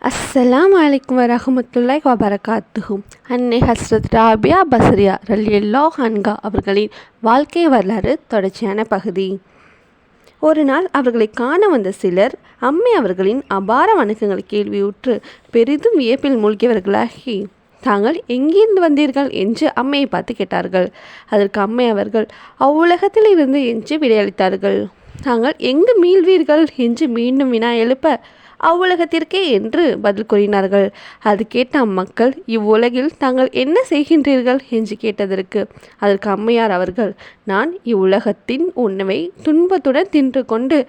அஸ்ஸலாமு அலைக்கும் வரஹ்மத்துல்லாஹி வபரகாத்துஹு. அன்னை ஹஸ்ரத் ராபியா பஸ்ரியா ரலியல்லாஹு அன்ஹா அவர்களின் வாழ்க்கை வரலாறு தொடர்ச்சியான பகுதி. ஒரு நாள் அவர்களை காண வந்த சிலர் அம்மை அவர்களின் அபார வணக்கங்களை கேள்வியுற்று பெரிதும் வியப்பில் மூழ்கியவர்களாகி தாங்கள் எங்கிருந்து வந்தீர்கள் என்று அம்மையை பார்த்து கேட்டார்கள். அதற்கு அம்மை அவர்கள் அவ்வுலகத்தில் இருந்து என்று விடையளித்தார்கள். தாங்கள் எங்கு மீள்வீர்கள் என்று மீண்டும் வினா எழுப்ப அவ்வுலகத்திற்கே என்று பதில் கூறினார்கள். அது கேட்ட அம்மக்கள் இவ்வுலகில் தாங்கள் என்ன செய்கின்றீர்கள் என்று கேட்டதற்கு அதற்கு அம்மையார் அவர்கள், நான் இவ்வுலகத்தின் உணவை துன்பத்துடன் தின்று கொண்டு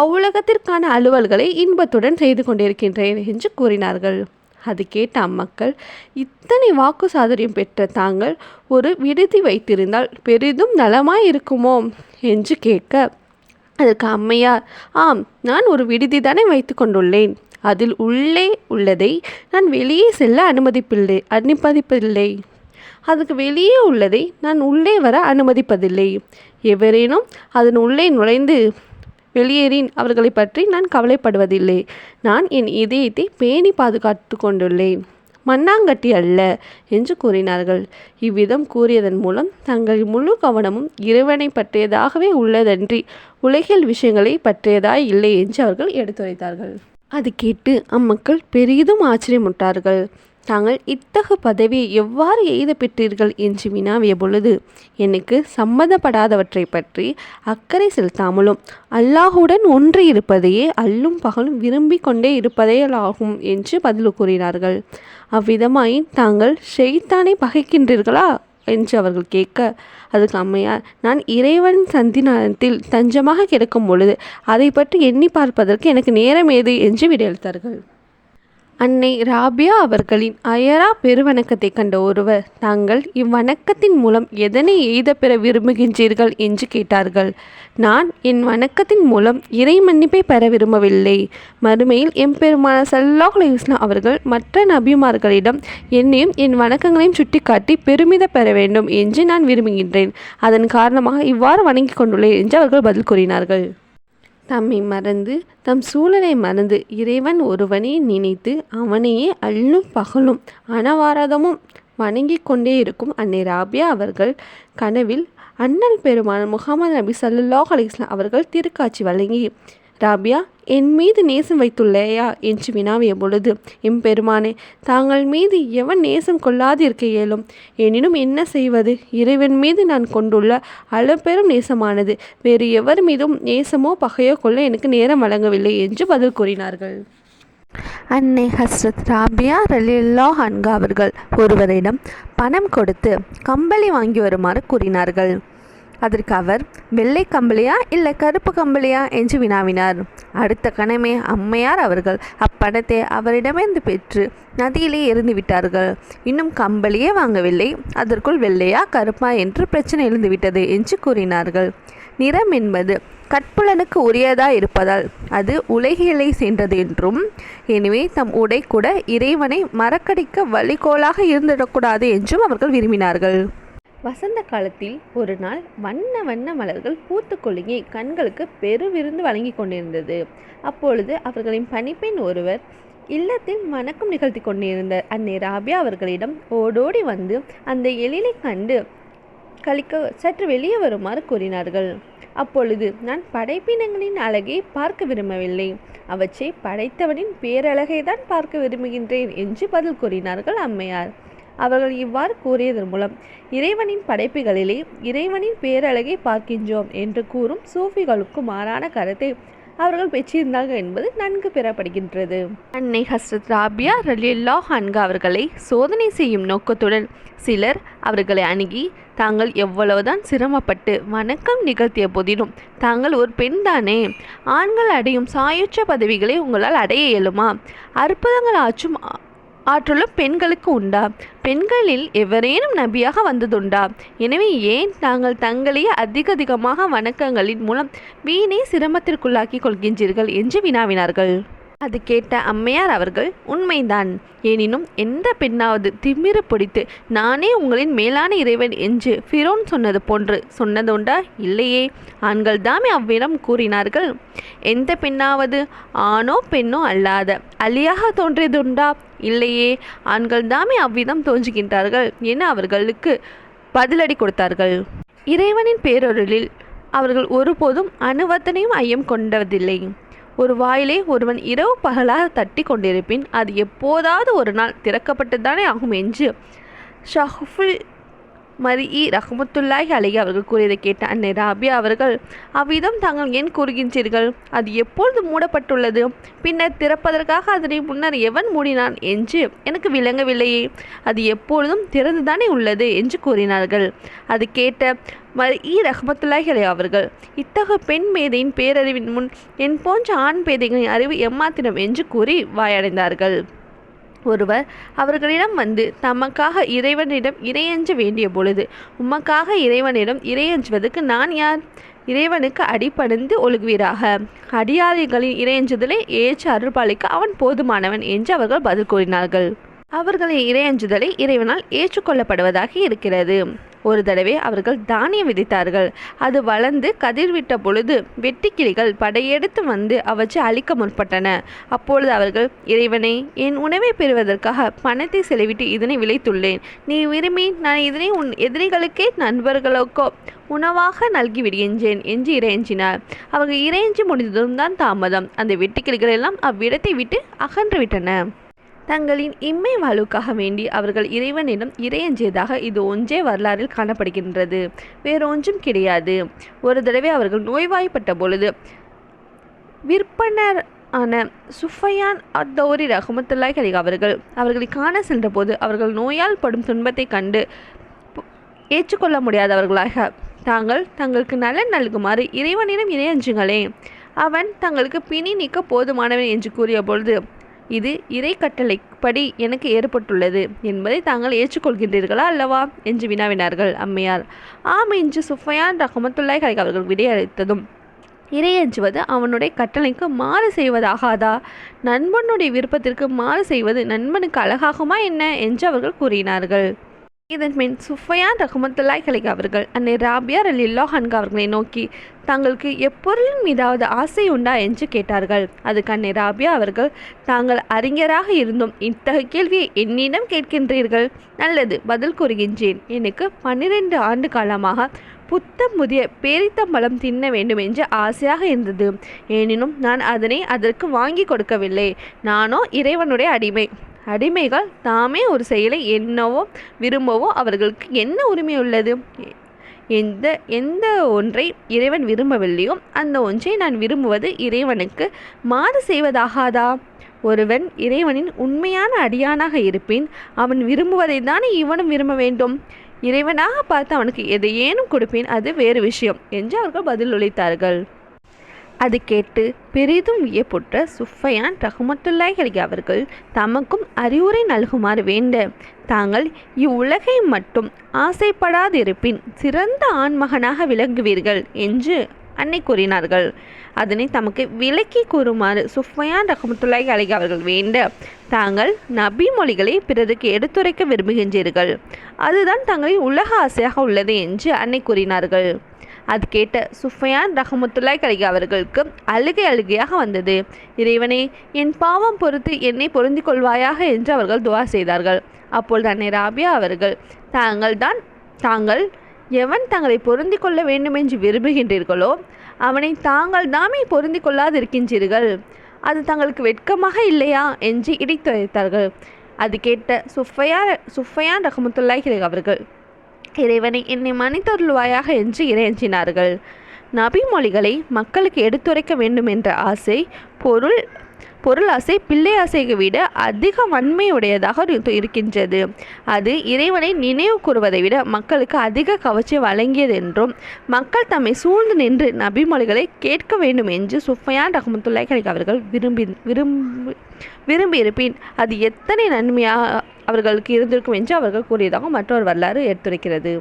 அவ்வுலகத்திற்கான அலுவல்களை இன்பத்துடன் செய்து கொண்டிருக்கின்றேன் என்று கூறினார்கள். அது கேட்ட அம்மக்கள், இத்தனை வாக்கு சாதுரியம் பெற்ற தாங்கள் ஒரு விடுதி வைத்திருந்தால் பெரிதும் நலமாயிருக்குமோ என்று கேட்க அதற்கு அம்மையார், ஆம், நான் ஒரு விடுதி தானே வைத்து கொண்டுள்ளேன். அதில் உள்ளே உள்ளதை நான் வெளியே செல்ல அனுமதிப்பதில்லை. அதுக்கு வெளியே உள்ளதை நான் உள்ளே வர அனுமதிப்பதில்லை. எவரேனும் அதன் உள்ளே நுழைந்து வெளியேறின் அவர்களை பற்றி நான் கவலைப்படுவதில்லை. நான் என் இதயத்தை பேணி பாதுகாத்து கொண்டுள்ளேன், மண்ணாங்கட்டி அல்ல என்று கூறினார்கள். இவ்விதம் கூறியதன் மூலம் தங்கள் முழு கவனமும் இறைவனை பற்றியதாகவே உள்ளதன்றி உலகியல் விஷயங்களை பற்றியதாய் இல்லை என்று அவர்கள் எடுத்துரைத்தார்கள். அது கேட்டு அம்மக்கள் பெரிதும் ஆச்சரியமுட்டார்கள். தாங்கள் இத்தகு பதவியை எவ்வாறு எய்த பெற்றீர்கள் என்று வினாவிய பொழுது எனக்கு சம்மதப்படாதவற்றை பற்றி அக்கறை செலுத்தாமலும் அல்லாஹுடன் ஒன்று இருப்பதையே அல்லும் பகலும் விரும்பி கொண்டே இருப்பதேயாகும் என்று பதில் கூறினார்கள். அவ்விதமாயின் தாங்கள் ஷைத்தானை பகைக்கின்றீர்களா என்று அவர்கள் கேட்க அதுக்கு அம்மையார், நான் இறைவன் சந்தினத்தில் தஞ்சமாக கிடக்கும் பொழுது அதை பற்றி எண்ணி பார்ப்பதற்கு எனக்கு நேரம் ஏது என்று விடையளித்தார்கள். அன்னை ராபியா அவர்களின் அயரா பெருவணக்கத்தை கண்ட ஒருவர், தாங்கள் இவ்வணக்கத்தின் மூலம் எதனை எய்த பெற விரும்புகின்றீர்கள் என்று கேட்டார்கள். நான் என் வணக்கத்தின் மூலம் இறை மன்னிப்பை பெற விரும்பவில்லை. மறுமையில் எம்பெருமான ஸல்லல்லாஹு அலைஹி வஸல்லம் அவர்கள் மற்ற நபிமார்களிடம் என்னையும் என் வணக்கங்களையும் சுட்டிக்காட்டி பெருமித பெற வேண்டும் என்று நான் விரும்புகின்றேன். அதன் காரணமாக இவ்வாறு வணங்கி கொண்டுள்ளேன் என்று அவர்கள் பதில் கூறினார்கள். தம்மை மறந்து தம் சூழலை மறந்து இறைவன் ஒருவனே நினைத்து அவனையே அல்லும் பகலும் அனவாரதமும் வணங்கி கொண்டே இருக்கும் அன்னை ராபியா அவர்கள் கனவில் அண்ணல் பெருமான் முகமது நபி ஸல்லல்லாஹு அலைஹி வஸல்லம் அவர்கள் திருக்காட்சி வழங்கி, ராபியா, என் மீது நேசம் வைத்துள்ளையா என்று வினாவிய பொழுது, எம்பெருமானே, தாங்கள் மீது எவன் நேசம் கொள்ளாது இருக்க இயலும்? எனினும் என்ன செய்வது? இறைவன் மீது நான் கொண்டுள்ள அளப்பெரும் நேசமானது வேறு எவர் மீதும் நேசமோ பகையோ கொள்ள எனக்கு நேரம் வழங்கவில்லை என்று பதில் கூறினார்கள். அன்னை ஹஸ்ரத் ராபியா ரலியல்லாஹு அன்ஹா அவர்கள் ஒருவரிடம் பணம் கொடுத்து கம்பளி வாங்கி வருமாறு கூறினார்கள். அதற்கு அவர், வெள்ளை கம்பளியா இல்லை கருப்பு கம்பளியா என்று வினாவினார். அடுத்த கணமே அம்மையார் அவர்கள் அப்பணத்தை அவரிடமிருந்து பெற்று நதியிலே எறிந்து விட்டார்கள். இன்னும் கம்பளியே வாங்கவில்லை, அதற்குள் வெள்ளையா கருப்பா என்று பிரச்சனை எழுந்துவிட்டது என்று கூறினார்கள். நிறம் என்பது கற்புலனுக்கு உரியதாய் இருப்பதால் அது உலகியலை சென்றது என்றும், எனவே தம் உடை கூட இறைவனை மறக்கடிக்க வழிகோலாக இருந்துவிடக்கூடாது என்றும் அவர்கள் விரும்பினார்கள். வசந்த காலத்தில் ஒரு நாள் வண்ண வண்ண மலர்கள் பூத்து கொழுங்கி கண்களுக்கு பெருவிருந்து வழங்கி கொண்டிருந்தது. அப்பொழுது அவர்களின் பணிப்பெண் ஒருவர் இல்லத்தில் வணக்கம் நிகழ்த்தி கொண்டிருந்த அன்னை ராபியா அவர்களிடம் ஓடோடி வந்து அந்த எழிலை கண்டு கழிக்க சற்று வெளியே வருமாறு கூறினார்கள். அப்பொழுது, நான் படைப்பினங்களின் அழகை பார்க்க விரும்பவில்லை, அவற்றை படைத்தவனின் பேரழகை தான் பார்க்க விரும்புகின்றேன் என்று பதில் கூறினார்கள் அம்மையார். அவர்கள் இவ்வாறு கூறியதன் மூலம் இறைவனின் படைப்புகளிலே இறைவனின் பேரழகை பார்க்கின்றோம் என்று கூறும் சூஃபிகளுக்கு மாறான கருத்தை அவர்கள் பெற்றிருந்தார்கள் என்பது நன்கு பெறப்படுகின்றது. அன்னை ஹஸ்ரத் ராபியா ரலியல்லாஹு அன்ஹா அவர்களை சோதனை செய்யும் நோக்கத்துடன் சிலர் அவர்களை அணுகி, தாங்கள் எவ்வளவுதான் சிரமப்பட்டு வணக்கம் நிகழ்த்திய போதிலும் தாங்கள் ஒரு பெண் தானே, ஆண்கள் அடையும் சாயுற்ற பதவிகளை உங்களால் அடைய இயலுமா? அற்புதங்கள் ஆற்றுள்ள பெண்களுக்கு உண்டா? பெண்களில் எவரேனும் நபியாக வந்ததுண்டா? எனவே ஏன் தாங்கள் தங்களையே அதிகமாக வணக்கங்களின் மூலம் வீணை சிரமத்திற்குள்ளாக்கி கொள்கின்றீர்கள் என்று வினாவினார்கள். அது கேட்ட அம்மையார் அவர்கள், உண்மைதான், எனினும் எந்த பெண்ணாவது திமிரு பிடித்து நானே உங்களின் மேலான இறைவன் என்று ஃபிரோன் சொன்னது போன்று சொன்னதுண்டா? இல்லையே, ஆண்கள் தாமே அவ்விடம் கூறினார்கள். எந்த பெண்ணாவது ஆணோ பெண்ணோ அல்லாத அலியாக தோன்றியதுண்டா? இல்லையே, ஆண்கள் தாமே அவ்விதம் தோன்றுகின்றார்கள் என அவர்களுக்கு பதிலடி கொடுத்தார்கள். இறைவனின் பேரொருளில் அவர்கள் ஒருபோதும் அணுவத்தனையும் ஐயம் கொண்டதில்லை. ஒரு வாயிலே ஒருவன் இரவு பகலாக தட்டி கொண்டிருப்பின் அது எப்போதாவது ஒரு நாள் திறக்கப்பட்டுதானே ஆகும் என்று ஷஹ்ஃபுல் மரிஇ ரஹ்மத்துல்லாஹி அலைஹி அவர்கள் கூறியதை கேட்ட அன்னை ராபியா அவர்கள், அவ்விதம் தாங்கள் ஏன் கூறுகின்றீர்கள்? அது எப்பொழுது மூடப்பட்டுள்ளது? பின்னர் திறப்பதற்காக அதனை முன்னர் எவன் மூடினான் என்று எனக்கு விளங்கவில்லையே. அது எப்பொழுதும் திறந்துதானே உள்ளது என்று கூறினார்கள். அது கேட்ட மரிஇ ரஹ்மத்துல்லாஹி அலைஹி அவர்கள், இத்தகைய பெண் மேதையின் பேரறிவின் முன் என் போன்ற ஆண் பேதைகளின் அறிவு எம்மாத்திரம் என்று கூறி வாயடைந்தார்கள். ஒருவர் அவர்களிடம் வந்து, தமக்காக இறைவனிடம் இறையஞ்ச வேண்டிய பொழுது உமக்காக இறைவனிடம் இறையஞ்சுவதற்கு நான் யார்? இறைவனுக்கு அடிபணிந்து ஒழுகுவீராக. அடியாரிகளின் இறையஞ்சுதலை ஏற்று அருள்பாலிக்க அவன் போதுமானவன் என்று அவர்கள் பதில் கூறினார்கள். அவர்களின் இறையஞ்சுதலை இறைவனால் ஏற்றுக்கொள்ளப்படுவதாக இருக்கிறது. ஒரு தடவை அவர்கள் தானியம் விதைத்தார்கள். அது வளர்ந்து கதிர்விட்ட பொழுது வெட்டுக்கிளிகள் படையெடுத்து வந்து அவற்றை அழிக்க முற்பட்டன. அப்பொழுது அவர்கள், இறைவனே, என் உணவை பெறுவதற்காக பணத்தை செலவிட்டு இதனை விளைத்துள்ளேன். நீ விரும்பி நான் இதனை உன் எதிரிகளுக்கே நண்பர்களுக்கோ உணவாக நல்கி விடுகின்றேன் என்று இறையஞ்சினார். அவர்கள் இறையஞ்சி முடிந்ததும் தான் தாமதம். அந்த வெட்டுக்கிளிகள் எல்லாம் அவ்விடத்தை விட்டு அகன்று விட்டன. தங்களின் இம்மை வாழ்வுக்காக வேண்டி அவர்கள் இறைவனிடம் இறையஞ்சியதாக இது ஒன்றே வரலாறில் காணப்படுகின்றது, வேறொன்றும் கிடையாது. ஒரு தடவை அவர்கள் நோய்வாய்ப்பட்ட பொழுது விற்பனர் சுஃபையான் அத்தௌரி ரஹ்மத்துல்லாஹி அலைஹி அவர்கள் அவர்களை காண சென்றபோது அவர்கள் நோயால் படும் துன்பத்தை கண்டு ஏற்றுக்கொள்ள முடியாதவர்களாக, தங்களுக்கு நலன் நல்குமாறு இறைவனிடம் இறையஞ்சுங்களே, அவன் தங்களுக்கு பிணி நீக்க போதுமானவன் என்று கூறிய பொழுது, இது இறை கட்டளைப்படி எனக்கு ஏற்பட்டுள்ளது என்பதை தாங்கள் ஏற்றுக்கொள்கின்றீர்களா அல்லவா என்று வினாவினார்கள் அம்மையார். ஆம் என்று சுஃபையான் ரஹ்மத்துல்லாஹி அலைஹி அவர்கள் விடையளித்ததும், இறையஞ்சுவது அவனுடைய கட்டளைக்கு மாறு செய்வதாகாதா? நண்பனுடைய விருப்பத்திற்கு மாறு செய்வது நண்பனுக்கு அழகாகுமா என்ன என்று அவர்கள் கூறினார்கள். இதன் பின் சுஃபையான் ரஹ்மத்துல்லாஹி அலைஹி அவர்கள் அன்னை ராபியா ரலியல்லாஹு அன்ஹா அவர்களை நோக்கி, தங்களுக்கு எப்பொருளின் மீதாவது ஆசை உண்டா என்று கேட்டார்கள். அதுக்கு அன்னை ராபியா அவர்கள், தாங்கள் அறிஞராக இருந்தும் இத்தகைய கேள்வியை என்னிடம் கேட்கின்றீர்கள். நல்லது, பதில் கூறுகின்றேன். எனக்கு 12 ஆண்டு காலமாக புத்தம் புதிய பேரித்தம்பழம் தின்ன வேண்டும் என்று ஆசையாக இருந்தது. எனினும் நான் அதனை அதற்கு வாங்கி கொடுக்கவில்லை. நானோ இறைவனுடைய அடிமை. அடிமைகள் தாமே ஒரு செயலை என்னவோ விரும்பவோ அவர்களுக்கு என்ன உரிமை உள்ளது? எந்த ஒன்றை இறைவன் விரும்பவில்லையோ அந்த ஒன்றை நான் விரும்புவது இறைவனுக்கு மாறு செய்வதாகாதா? ஒருவன் இறைவனின் உண்மையான அடியானாக இருப்பின் அவன் விரும்புவதை தானே இவனும் விரும்ப வேண்டும். இறைவனாக பார்த்து அவனுக்கு எதையேனும் கொடுப்பேன், அது வேறு விஷயம் என்று அவர்கள் பதிலளித்தார்கள். அது கேட்டு பெரிதும் வியப்புற்ற சுஃபையான் ரஹ்மத்துல்லாஹி அலைஹி அவர்கள் தமக்கும் அறிவுரை நல்குமாறு வேண்ட, தாங்கள் இவ்வுலகை மட்டும் ஆசைப்படாதிருப்பின் சிறந்த ஆண்மகனாக விளங்குவீர்கள் என்று அன்னை கூறினார்கள். அதனை தமக்கு விளக்கி கூறுமாறு சுஃபையான் ரஹ்மத்துல்லாஹி அலைஹி அவர்கள் வேண்ட, தாங்கள் நபி மொழிகளை பிறருக்கு எடுத்துரைக்க விரும்புகின்றீர்கள், அதுதான் தங்களின் உலக ஆசையாக உள்ளது என்று அன்னை கூறினார்கள். அது கேட்ட சுஃபையான் ரஹ்மத்துல்லாஹி அலைஹி அவர்களுக்கு அழுகையாக வந்தது. இறைவனே, என் பாவம் பொறுத்து என்னை பொருந்திக் கொள்வாயாக என்று அவர்கள் துவா செய்தார்கள். அப்பொழுது அன்னை ராபியா அவர்கள், தாங்கள் எவன் தங்களை பொருந்தி கொள்ள வேண்டுமென்று விரும்புகின்றீர்களோ அவனை தாங்கள் தாமே பொருந்தி கொள்ளாதிருக்கின்றீர்கள். அது தங்களுக்கு வெட்கமாக இல்லையா என்று இடித்துரைத்தார்கள். அது கேட்ட சுஃபையான் ரஹ்மத்துல்லாஹி அலைஹி அவர்கள், இறைவனை என்னை மன்னித்தருள்வாயாக என்று இறையஞ்சினார்கள். நபி மொழிகளை மக்களுக்கு எடுத்துரைக்க வேண்டும் என்ற ஆசை பொருள் ஆசை பிள்ளை ஆசையை விட அதிக வன்மையுடையதாக இருக்கின்றது. அது இறைவனை நினைவு கூறுவதை விட மக்களுக்கு அதிக கவர்ச்சி வழங்கியது என்றும், மக்கள் தம்மை சூழ்ந்து நின்று நபி மொழிகளை கேட்க வேண்டும் என்று சுஃபையான் ரஹ்மத்துல்லாஹி அலைஹி அவர்கள் விரும்பியிருப்பின் அது எத்தனை நன்மையாக அவர்களுக்கு இருந்திருக்கும் என்று அவர்கள் கூறியதாக மற்றொரு வரலாறு எடுத்துரைக்கிறது.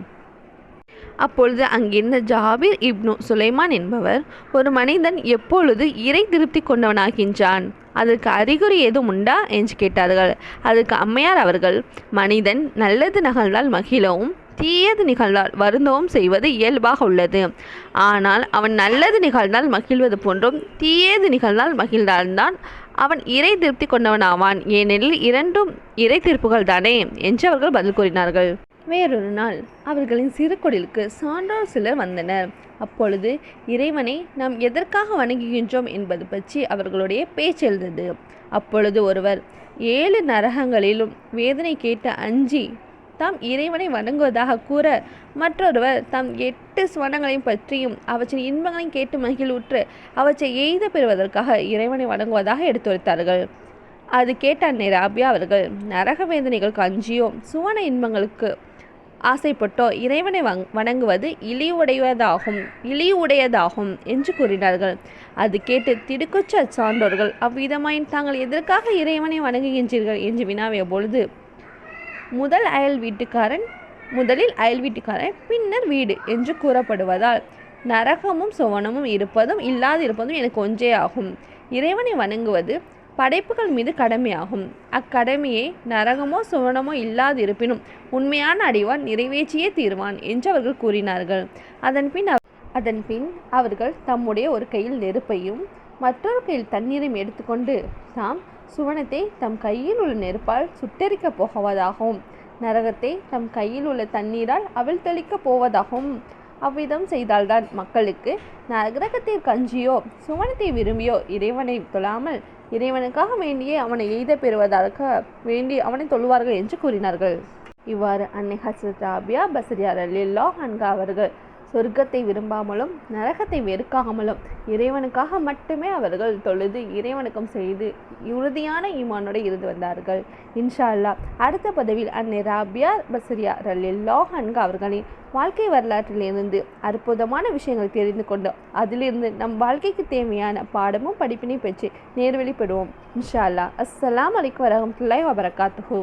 அப்பொழுது அங்கிருந்த ஜாபிர் இப்னு சுலைமான் என்பவர், ஒரு மனிதன் எப்பொழுது இறை திருப்தி கொண்டவனாகின்றான், அதற்கு அறிகுறி ஏதும் உண்டா என்று கேட்டார்கள். அதற்கு அம்மையார் அவர்கள், மனிதன் நல்லது நிகழ்ந்தால் மகிழவும் தீயது நிகழ்ந்தால் வருந்தவும் செய்வது இயல்பாக உள்ளது. ஆனால் அவன் நல்லது நிகழ்ந்தால் மகிழ்வது போன்றும் தீயது நிகழ்ந்தால் மகிழ்ந்தால்தான் அவன் இறை திருப்தி கொண்டவனாவான். ஏனெனில் இரண்டும் இறை தீர்ப்புகள் தானே என்று அவர்கள் பதில் கூறினார்கள். வேறொரு நாள் அவர்களின் சிறு குடிலுக்கு சான்றோர் சிலர் வந்தனர். அப்பொழுது இறைவனை நாம் எதற்காக வணங்குகின்றோம் என்பது பற்றி அவர்களுடைய பேச்சு எழுந்தது. அப்பொழுது ஒருவர் 7 நரகங்களிலும் வேதனை கேட்டு அஞ்சி தாம் இறைவனை வணங்குவதாக கூற, மற்றொருவர் தாம் 8 சுவனங்களையும் பற்றியும் அவற்றின் இன்பங்களையும் கேட்டு மகிழ்வுற்று அவற்றை எய்த பெறுவதற்காக இறைவனை வணங்குவதாக எடுத்துரைத்தார்கள். அது கேட்ட அன்னை ராபியா அவர்கள், நரக வேதனைகளுக்கு அஞ்சியோ சுவன இன்பங்களுக்கு ஆசைப்பட்டோ இறைவனை வணங்குவது இழிவுடையதாகும் என்று கூறினார்கள். அது கேட்டு திடுக்குற்ற சான்றோர்கள் அவ்விதமாயின் தாங்கள் எதற்காக இறைவனை வணங்குகின்றீர்கள் என்று வினாவிய பொழுது, முதலில் அயல் வீட்டுக்காரன் பின்னர் வீடு என்று கூறப்படுவதால் நரகமும் சுவனமும் இருப்பதும் இல்லாதிருப்பதும் எனக்கு ஒன்றே ஆகும். இறைவனை வணங்குவது படைப்புகள் மீது கடமையாகும். அக்கடமையை நரகமோ சுவனமோ இல்லாதிருப்பினும் உண்மையான அடிவான் நிறைவேற்றியே தீர்வான் என்று அவர்கள் கூறினார்கள். அதன்பின் அவர்கள் தம்முடைய ஒரு கையில் நெருப்பையும் மற்றொரு கையில் தண்ணீரையும் எடுத்துக்கொண்டு தாம் சுவனத்தை தம் கையில் உள்ள நெருப்பால் சுட்டெரிக்கப் போவதாகவும் நரகத்தை தம் கையில் உள்ள தண்ணீரால் அவிழ்த்தளிக்கப் போவதாகவும் அவ்விதம் செய்தால்தான் மக்களுக்கு நரகத்தை கஞ்சியோ சுவனத்தை விரும்பியோ இறைவனை தொழாமல் இறைவனுக்காக வேண்டியே அவனை எய்த பெறுவதற்காக வேண்டி அவனை தொழுவார்கள் என்று கூறினார்கள். இவ்வாறு அன்னை ஹஸ்ரத் ராபியா பஸ்ரியா ரலியல்லாஹு அன்ஹா அவர்கள் சொர்க்கத்தை விரும்பாமலும் நரகத்தை வெறுக்காமலும் இறைவனுக்காக மட்டுமே அவர்கள் தொழுது இறைவனுக்கம் செய்து உறுதியான ஈமானோடு இருந்து வந்தார்கள். இன்ஷா அல்லாஹ் அடுத்த பதிவில் அன்னை ராபியா பஸ்ரியா ரலியல்லாஹு அன்ஹா அவர்களின் வாழ்க்கை வரலாற்றிலிருந்து அற்புதமான விஷயங்கள் தெரிந்து கொண்டோம். அதிலிருந்து நம் வாழ்க்கைக்கு தேவையான பாடமும் படிப்பினை பெற்று நேர்வழிப்படுவோம். இன்ஷா அல்லாஹ். அஸ்ஸலாமு அலைக்கும் வரஹ்மத்துல்லாஹி வபரகாத்துஹு.